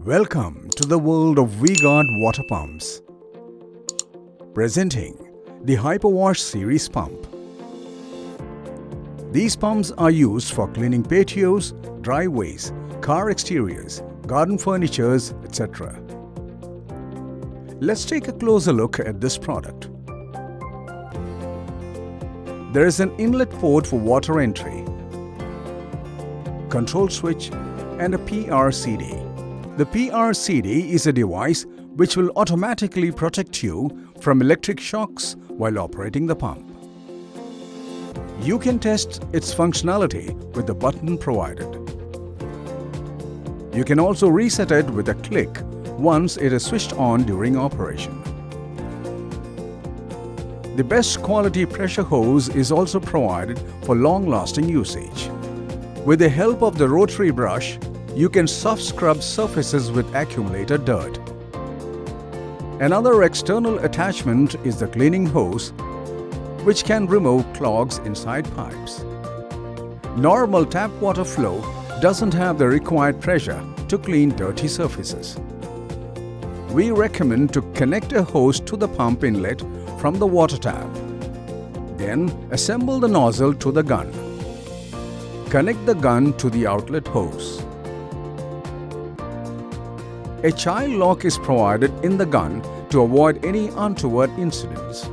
Welcome to the world of V-Guard water pumps. Presenting the Hyperwash series pump. These pumps are used for cleaning patios, driveways, car exteriors, garden furnitures, etc. Let's take a closer look at this product. There is an inlet port for water entry, control switch, and a PRCD. The PRCD is a device which will automatically protect you from electric shocks while operating the pump. You can test its functionality with the button provided. You can also reset it with a click once it is switched on during operation. The best quality pressure hose is also provided for long-lasting usage. With the help of the rotary brush, you can soft scrub surfaces with accumulated dirt. Another external attachment is the cleaning hose, which can remove clogs inside pipes. Normal tap water flow doesn't have the required pressure to clean dirty surfaces. We recommend to connect a hose to the pump inlet from the water tap. Then assemble the nozzle to the gun. Connect the gun to the outlet hose. A child lock is provided in the gun to avoid any untoward incidents.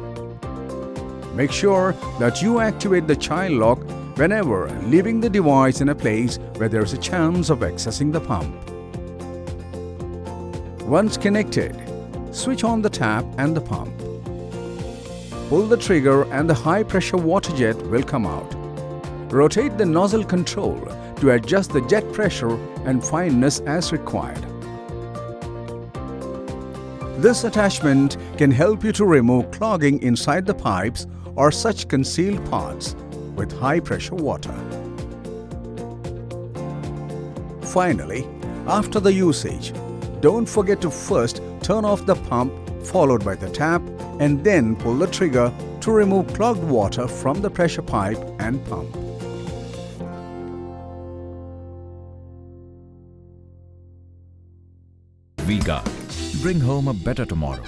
Make sure that you activate the child lock whenever leaving the device in a place where there is a chance of accessing the pump. Once connected, switch on the tap and the pump. Pull the trigger and the high-pressure water jet will come out. Rotate the nozzle control to adjust the jet pressure and fineness as required. This attachment can help you to remove clogging inside the pipes or such concealed parts with high-pressure water. Finally, after the usage, don't forget to first turn off the pump followed by the tap and then pull the trigger to remove clogged water from the pressure pipe and pump. V-Guard. Bring home a better tomorrow.